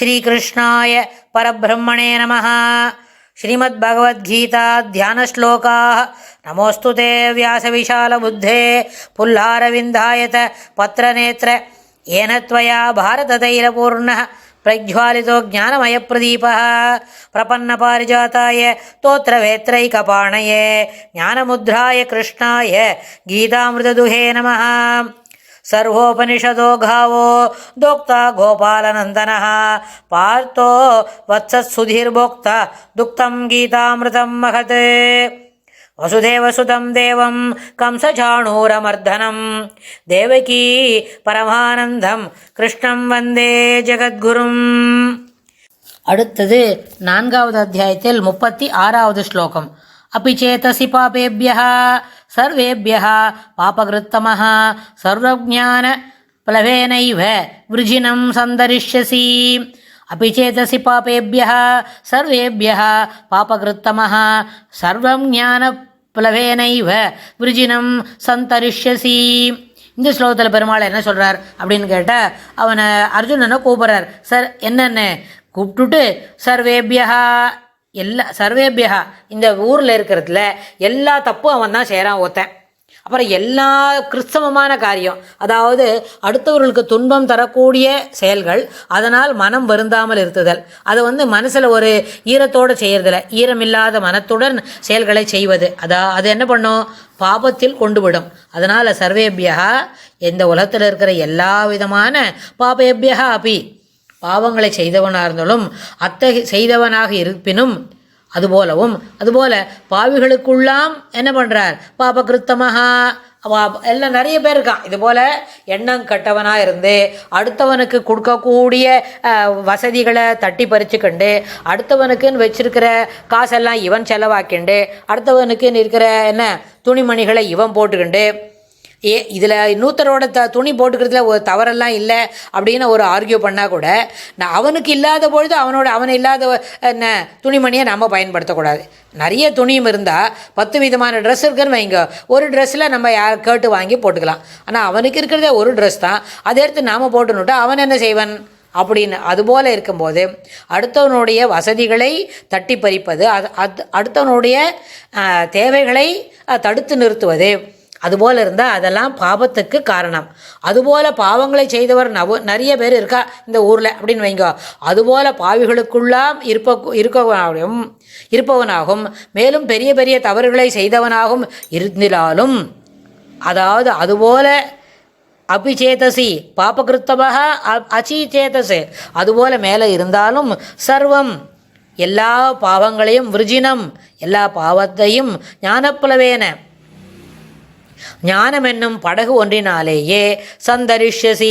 ஸ்ரீகிருஷ்ணாய பரபிரம்மணே நமः. ஸ்ரீமத்பகவத்கீதா தியானஸ்லோகாः. நமோஸ்து தே வியாசவிசாலபுத்தே புல்லாரவிந்தாயத பத்ரநேத்ர ஏன த்வயா பாரததைலபூர்ணः பிரஜ்வாலிதோ ஞானமயப்பிரதீபः பிரபன்னபாரிஜாதாய தோத்ரவேத்ரைகபாணயே ஞானமுத்ராய கிருஷ்ணாய கீதாமிருததுஹே நமः. सर्वोपनिषदो गावो दोक्ता गोपालनन्दनः पार्थो वत्सत्सुधीर्भोक्ता दुक्तं गीतामृतं महत्. वसुदेवसुतं देवं कंसचाणूरमर्दनं देवकी परमानन्दं கிருஷ்ணம் வந்தே ஜகத்குரும். அடுத்தது 4வது அத்தியாயத்தில் 36வது ஸ்லோகம். अपि चेतसि पापेभ्यः सर्वेभ्यः पापकृत्तमः सर्वज्ञानप्लवेनैव वृजिनं सन्दरिष्यसि. अपि चेतसि पापेभ्यः सर्वेभ्यः पापकृत्तमः सर्वज्ञानप्लवेनैव वृजिनं सन्तरिष्यसि. இந்த ஸ்லோகத்தில் பெருமாள் என்ன சொல்கிறார் அப்படின்னு கேட்டால், அவனை அர்ஜுனனை கூப்பிட்றார். சார் என்னென்ன கூப்பிட்டுட்டு சர்வேபியா சர்வேபியா இந்த ஊரில் இருக்கிறதுல எல்லா தப்பும் அவன் தான் செய்கிறான் ஒருத்தன். அப்புறம் எல்லா கிறிஸ்தவமான காரியம், அதாவது அடுத்தவர்களுக்கு துன்பம் தரக்கூடிய செயல்கள், அதனால் மனம் வருந்தாமல் இருத்துதல், அது மனசில் ஒரு ஈரத்தோடு செய்யறதில்ல, ஈரமில்லாத மனத்துடன் செயல்களை செய்வது, அது என்ன பண்ணும், பாபத்தில் கொண்டு விடும். அதனால் சர்வேபியா இந்த உலகத்தில் இருக்கிற எல்லா விதமான பாபேபியா அப்பி பாவங்களை செய்தவனாக இருந்தாலும் செய்தவனாக இருப்பினும் அதுபோல பாவிகளுக்குள்ளாம் என்ன பண்ணுறார், பாபகிருத்தமாக எல்லாம் நிறைய பேர் இருக்கான். இதுபோல் எண்ணம் கட்டவனாக இருந்து அடுத்தவனுக்கு கொடுக்கக்கூடிய வசதிகளை தட்டி பறிச்சுக்கண்டு, அடுத்தவனுக்குன்னு வச்சிருக்கிற காசெல்லாம் இவன் செலவாக்கிண்டு, அடுத்தவனுக்குன்னு இருக்கிற என்ன துணிமணிகளை இவன் போட்டுக்கிண்டு, இதில் இன்னொருத்தரோட துணி போட்டுக்கிறதுல ஒரு தவறெல்லாம் இல்லை அப்படின்னு ஒரு ஆர்கியூ பண்ணால் கூட, அவனுக்கு இல்லாத பொழுது அவன் இல்லாத என்ன துணிமணியை நம்ம பயன்படுத்தக்கூடாது. நிறைய துணியும் இருந்தால் 10 விதமான ட்ரெஸ் இருக்குன்னு வைங்க, ஒரு ட்ரெஸ்ஸில் நம்ம கேட்டு வாங்கி போட்டுக்கலாம். ஆனால் அவனுக்கு இருக்கிறதே ஒரு ட்ரெஸ் தான், அதை எடுத்து நாம் போட்டுனுட்டா அவன் என்ன செய்வன் அப்படின்னு. அதுபோல் இருக்கும்போது அடுத்தவனுடைய வசதிகளை தட்டி பறிப்பது, அடுத்தவனுடைய தேவைகளை தடுத்து நிறுத்துவது, அதுபோல் இருந்தால் அதெல்லாம் பாபத்துக்கு காரணம். அதுபோல் பாவங்களை செய்தவர் நிறைய பேர் இருக்கா இந்த ஊரில் அப்படின்னு வைங்க. அதுபோல் பாவிகளுக்குள்ளாம் இருப்பவனாகும், மேலும் பெரிய பெரிய தவறுகளை செய்தவனாகவும் இருந்தாலும், அதாவது அதுபோல அபிச்சேதசி பாபகிருத்தமாக அச்சிச்சேதசு அதுபோல் மேலே இருந்தாலும் சர்வம் எல்லா பாவங்களையும் விருஜினம் எல்லா பாவத்தையும் ஞானப்புலவேன ஞானம் என்னும் படகு ஒன்றினாலேயே சந்தரிஷ்யசி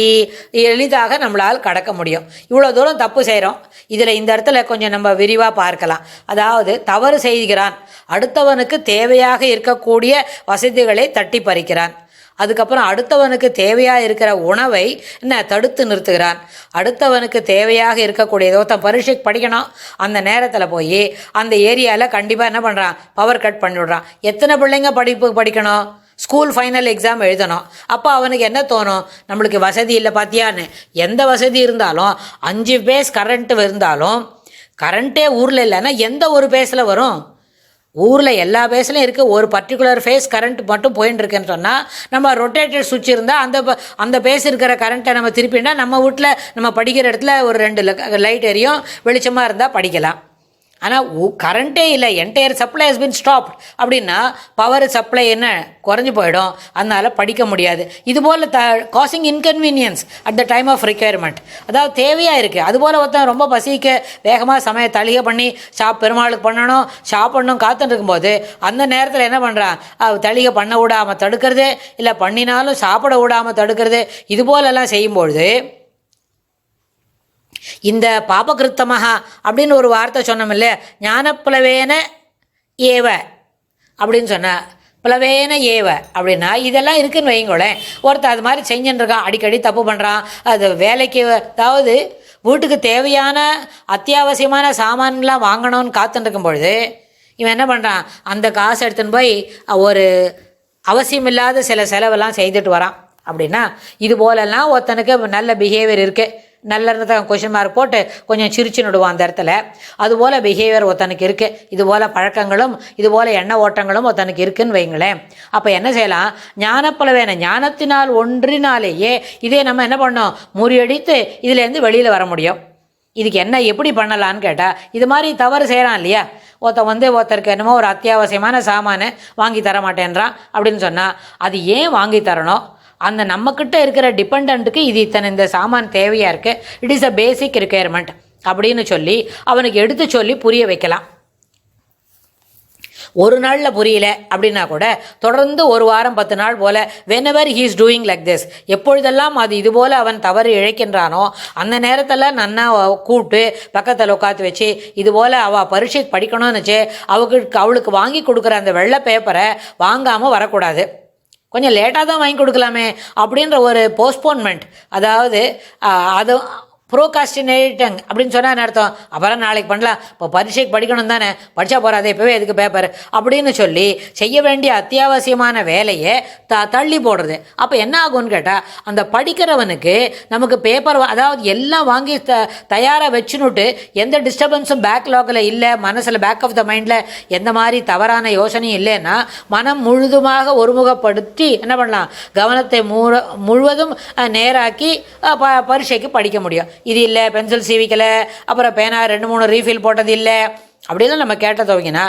எளிதாக நம்மளால் கடக்க முடியும். இவ்வளோ தூரம் தப்பு செய்கிறோம், இதில் இந்த இடத்துல கொஞ்சம் நம்ம விரிவாக பார்க்கலாம். அதாவது தவறு செய்கிறான், அடுத்தவனுக்கு தேவையாக இருக்கக்கூடிய வசதிகளை தட்டி பறிக்கிறான், அதுக்கப்புறம் அடுத்தவனுக்கு தேவையாக இருக்கிற உணவை என்ன தடுத்து நிறுத்துகிறான், அடுத்தவனுக்கு தேவையாக இருக்கக்கூடியதோ பரீட்சைக்கு படிக்கணும் அந்த நேரத்தில் போய் அந்த ஏரியாவில் கண்டிப்பாக என்ன பண்ணுறான், பவர் கட் பண்ணிவிடுறான். எத்தனை பிள்ளைங்க படிக்கணும், ஸ்கூல் ஃபைனல் எக்ஸாம் எழுதணும். அப்போ அவனுக்கு என்ன தோணும், நம்மளுக்கு வசதி இல்லை பார்த்தியான்னு. எந்த வசதி இருந்தாலும் 5 பேஸ் கரண்ட்டு இருந்தாலும், கரண்ட்டே ஊரில் இல்லைன்னா எந்த ஒரு பேஸில் வரும், ஊரில் எல்லா பேஸ்லையும் இருக்குது, ஒரு பர்டிகுலர் ஃபேஸ் கரண்ட் மட்டும் போயின்னு இருக்குன்னு சொன்னால், நம்ம ரொட்டேட்டட் சுவிட்ச் இருந்தால் அந்த பேஸ் இருக்கிற கரண்ட்டை நம்ம திருப்பினா நம்ம வீட்டில் நம்ம படிக்கிற இடத்துல ஒரு 2 லைட் எரியும், வெளிச்சமாக இருந்தால் படிக்கலாம். ஆனால் கரண்ட்டே இல்லை, entire supply has been stopped அப்படின்னா பவர் சப்ளை என்ன குறைஞ்சி போயிடும், அதனால் படிக்க முடியாது. இதுபோல் causing inconvenience at the time of requirement, அதாவது தேவையாக இருக்குது. அதுபோல் ஒருத்தன் ரொம்ப பசிக்க வேகமாக தளிகை பண்ணி பெருமாளுக்கு பண்ணணும் சாப்பிடணும் காத்துட்டு இருக்கும்போது அந்த நேரத்தில் என்ன பண்ணுறான், தளிகை பண்ண விடாமல் தடுக்கிறது, இல்லை பண்ணினாலும் சாப்பிட விடாமல் தடுக்கிறது, இதுபோலெல்லாம் செய்யும்பொழுது இந்த பாபகிருத்தமாக அப்படின்னு ஒரு வார்த்தை சொன்னோம் இல்லையா, ஞானப்புலவேன ஏவ அப்படின்னு சொன்ன புலவேன ஏவ அப்படின்னா இதெல்லாம் இருக்குன்னு வைங்களேன். ஒருத்தர் அது மாதிரி செஞ்சுன்னு இருக்கான், அடிக்கடி தப்பு பண்ணுறான், அது வேலைக்கு அதாவது வீட்டுக்கு தேவையான அத்தியாவசியமான சாமான்லாம் வாங்கணும்னு காத்துட்டு இருக்கும் பொழுது இவன் என்ன பண்ணுறான், அந்த காசு எடுத்துன்னு போய் ஒரு அவசியமில்லாத சில செலவெல்லாம் செய்துட்டு வரான். அப்படின்னா இது போலெல்லாம் ஒருத்தனுக்கு நல்ல பிஹேவியர் இருக்குது, நல்ல கொஷின் மார்க் போட்டு கொஞ்சம் சிரிச்சு நடுவான் அந்த இடத்துல. அதுபோல் பிஹேவியர் ஒருத்தனுக்கு இருக்குது, இதுபோல் பழக்கங்களும் இதுபோல் எண்ண ஓட்டங்களும் ஒருத்தனுக்கு இருக்குன்னு வைங்களேன். அப்போ என்ன செய்யலாம், ஞானப்பலவேன ஞானத்தினால் ஒன்றினாலேயே இதே நம்ம என்ன பண்ணோம், முறியடித்து இதுலேருந்து வெளியில் வர முடியும். இதுக்கு என்ன எப்படி பண்ணலான்னு கேட்டால், இது மாதிரி தவறு செய்கிறான் இல்லையா, ஒருத்தருக்கு என்னமோ ஒரு அத்தியாவசியமான சாமானை வாங்கி தர மாட்டேன்றான் அப்படின்னு சொன்னால், அது ஏன் வாங்கி தரணும், அந்த நம்மக்கிட்ட இருக்கிற டிபெண்ட்டுக்கு இது இந்த சாமான் தேவையாக இருக்குது, it is a basic requirement அப்படின்னு சொல்லி அவனுக்கு எடுத்து சொல்லி புரிய வைக்கலாம். ஒரு நாளில் புரியல அப்படின்னா கூட தொடர்ந்து ஒரு வாரம் 10 நாள் போல் whenever he is doing like this, எப்பொழுதெல்லாம் அது இதுபோல் அவன் தவறு இழைக்கின்றானோ அந்த நேரத்தில் நன்னா கூப்பிட்டு பக்கத்தில் உட்காந்து வச்சு இதுபோல் அவள் பரீட்சைக்கு படிக்கணும்னு வச்சு அவளுக்கு வாங்கி கொடுக்குற அந்த வெள்ளை பேப்பரை வாங்காமல் வரக்கூடாது, கொஞ்சம் லேட்டாக தான் வாங்கி கொடுக்கலாமே அப்படின்ற ஒரு போஸ்ட்போன்மெண்ட், அதாவது அது ப்ரோகாஸ்டினேட்டிங் அப்படின்னு சொன்னால் அர்த்தம், அப்புறம் நாளைக்கு பண்ணலாம், இப்போ பரீட்சைக்கு படிக்கணும் தானே, படித்தா போகிறாதே இப்போவே எதுக்கு பேப்பர் அப்படின்னு சொல்லி செய்ய வேண்டிய அத்தியாவசியமான வேலையை தள்ளி போடுறது. அப்போ என்ன ஆகும்னு கேட்டால், அந்த படிக்கிறவனுக்கு நமக்கு பேப்பர் அதாவது எல்லாம் வாங்கி தயாராக வச்சுன்னுட்டு எந்த டிஸ்டர்பன்ஸும் பேக்லாகில் இல்லை, மனசில் பேக் ஆஃப் த மைண்டில் எந்த மாதிரி தவறான யோசனையும் இல்லைன்னா மனம் முழுதுமாக ஒருமுகப்படுத்தி என்ன பண்ணலாம், கவனத்தை முழுவதும் நேராக்கி பரீட்சைக்கு படிக்க முடியும். இது இல்லை, பென்சில் சீவிக்கலை, அப்புறம் பேனா 2-3 ரீஃபில் போட்டது இல்லை அப்படிலாம் நம்ம கேட்ட துவங்கினா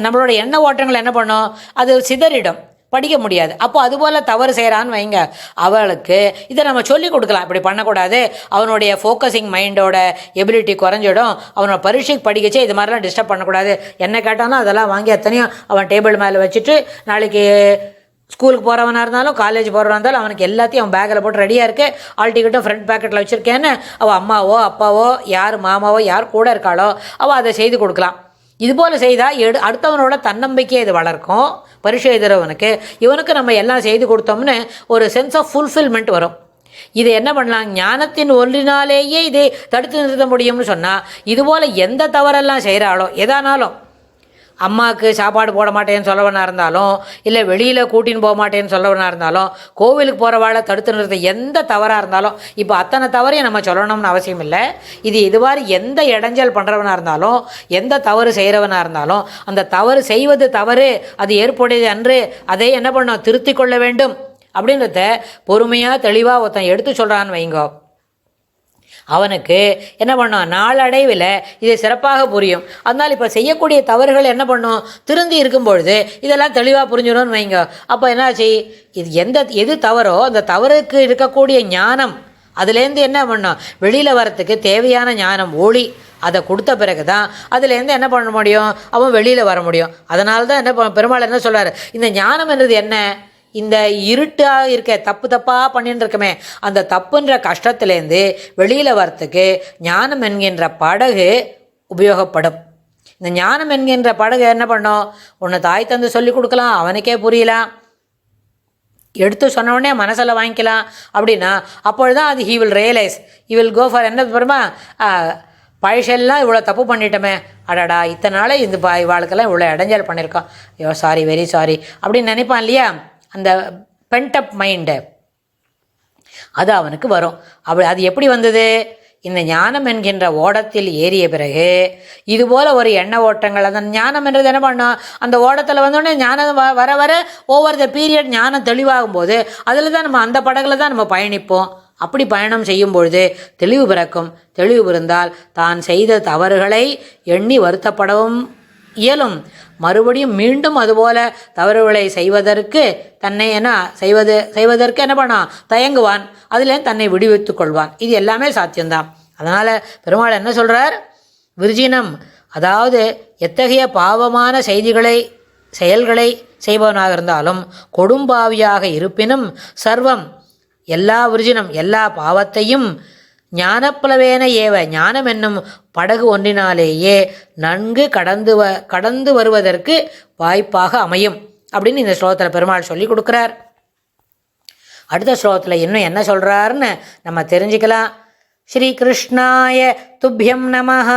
நம்மளோட எண்ண ஓட்டங்கள் என்ன பண்ணும், அது சிதறிடும், படிக்க முடியாது. அப்போ அதுபோல் தவறு செய்கிறான்னு வைங்க, அவளுக்கு இதை நம்ம சொல்லிக் கொடுக்கலாம், இப்படி பண்ணக்கூடாது, அவனுடைய ஃபோக்கஸிங் மைண்டோட எபிலிட்டி குறைஞ்சிடும், அவனோட பரீட்சைக்கு படிக்கச்சே இது மாதிரிலாம் டிஸ்டர்ப் பண்ணக்கூடாது, என்ன கேட்டாலும் அதெல்லாம் வாங்கி அத்தனையும் அவன் டேபிள் மேலே வச்சுட்டு நாளைக்கு ஸ்கூலுக்கு போகிறவனாக இருந்தாலும் காலேஜ் போகிறவனாக இருந்தாலும் அவனுக்கு எல்லாத்தையும் அவன் பேக்கில் போட்டு ரெடியாக இருக்கு, ஆல் டிக்கெட்டும் ஃப்ரண்ட் பேக்கெட்டில் வச்சுருக்கேன்னு அவள் அம்மாவோ அப்பாவோ யார் மாமாவோ யார் கூட இருக்காளோ அவள் அதை செய்து கொடுக்கலாம். இதுபோல் செய்தால் அடுத்தவனோட தன்னம்பிக்கையை இது வளர்க்கும். பரீட்சை எழுதுறவனுக்கு இவனுக்கு நம்ம எல்லாம் செய்து கொடுத்தோம்னு ஒரு சென்ஸ் ஆஃப் ஃபுல்ஃபில்மெண்ட் வரும். இதை என்ன பண்ணலாம், ஞானத்தின் ஒன்றினாலேயே இதை தடுத்து நிறுத்த முடியும்னு சொன்னால், இதுபோல் எந்த தவறெல்லாம் செய்கிறாளோ, எதானாலும் அம்மாவுக்கு சாப்பாடு போட மாட்டேன்னு சொல்லவனாக இருந்தாலும், இல்லை வெளியில் கூட்டின்னு போக மாட்டேன்னு சொல்லவனாக இருந்தாலும், கோவிலுக்கு போகிறவாளை தடுத்து நிறுத்த எந்த தவறாக இருந்தாலும், இப்போ அத்தனை தவறையும் நம்ம சொல்லணும்னு அவசியம் இல்லை. இது மாதிரி எந்த இடைஞ்சல் பண்ணுறவனாக இருந்தாலும், எந்த தவறு செய்கிறவனாக இருந்தாலும், அந்த தவறு செய்வது தவறு, அது ஏற்புடையது அன்று, அதை என்ன பண்ணோம், திருத்தி கொள்ள வேண்டும் அப்படின்றத பொறுமையாக தெளிவாக ஒருத்தன் எடுத்து சொல்கிறான்னு வைங்கோ, அவனுக்கு என்ன பண்ணும், நாளடைவில் இது சிறப்பாக புரியும். அதனால் இப்போ செய்யக்கூடிய தவறுகள் என்ன பண்ணும், திருந்தி இருக்கும் பொழுது இதெல்லாம் தெளிவாக புரிஞ்சிடும்னு வைங்க. அப்போ என்னாச்சு, எது தவறோ அந்த தவறுக்கு இருக்கக்கூடிய ஞானம், அதுலேருந்து என்ன பண்ணும், வெளியில் வரத்துக்கு தேவையான ஞானம் ஒளி அதை கொடுத்த பிறகு தான் அதுலேருந்து என்ன பண்ண முடியும், அவன் வெளியில் வர முடியும். அதனால தான் என்ன பெருமாள் என்ன சொல்கிறார், இந்த ஞானம் என்றது என்ன, இந்த இருட்டாக இருக்க தப்பாக பண்ணிட்டு இருக்கமே அந்த தப்புன்ற கஷ்டத்துலேருந்து வெளியில் வரத்துக்கு ஞானம் என்கின்ற படகு உபயோகப்படும். இந்த ஞானம் என்கின்ற படகு என்ன பண்ணும், ஒன்று தாய் தந்து சொல்லி கொடுக்கலாம், அவனுக்கே புரியலாம், எடுத்து சொன்னோடனே மனசில் வாங்கிக்கலாம் அப்படின்னா அப்பொழுதுதான் அது he will realise, he will go for என்ன பெருமா பழசெல்லாம் இவ்வளோ தப்பு பண்ணிட்டோமே, அடடா இத்தனை நாளே இந்த இவாளுக்கெல்லாம் இவ்வளோ இடைஞ்சல் பண்ணியிருக்கோம், ஐயோ சாரி வெரி சாரி அப்படின்னு நினைப்பான் இல்லையா. அந்த பென்டப் மைண்டு அது அவனுக்கு வரும். அது எப்படி வந்தது, இந்த ஞானம் என்கின்ற ஓடத்தில் ஏறிய பிறகு இதுபோல் ஒரு எண்ண ஓட்டங்கள், அந்த ஞானம் என்றது என்ன பண்ணோம், அந்த ஓடத்தில் வந்தோடனே ஞானம் வர வர ஓவர் த பீரியட் ஞானம் தெளிவாகும் போது அதில் தான் நம்ம அந்த படகுல தான் நம்ம பயணிப்போம். அப்படி பயணம் செய்யும் பொழுது தெளிவு பிறக்கும். தெளிவு பிறந்தால் தான் செய்த தவறுகளை எண்ணி வருத்தப்படவும் இயலும். மறுபடியும் மீண்டும் அதுபோல தவறுகளை செய்வதற்கு தன்னை செய்வதற்கு என்ன பண்ணான், தயங்குவான், அதில் தன்னை விடுவித்து கொள்வான். இது எல்லாமே சாத்தியம்தான். அதனால் பெருமாள் என்ன சொல்கிறார், விர்ஜினம், அதாவது எத்தகைய பாவமான செயல்களை செய்பவனாக இருந்தாலும் கொடும்பாவியாக இருப்பினும் சர்வம் எல்லா விர்ஜினம் எல்லா பாவத்தையும் ஞானப்புலவேன ஏவ ஞானம் என்னும் படகு ஒன்றினாலேயே நன்கு கடந்து வருவதற்கு வாய்ப்பாக அமையும் அப்படின்னு இந்த ஸ்லோகத்தில் பெருமாள் சொல்லி கொடுக்குறார். அடுத்த ஸ்லோகத்தில் இன்னும் என்ன சொல்கிறாருன்னு நம்ம தெரிஞ்சுக்கலாம். ஸ்ரீ கிருஷ்ணாய துப்யம் நமஹ.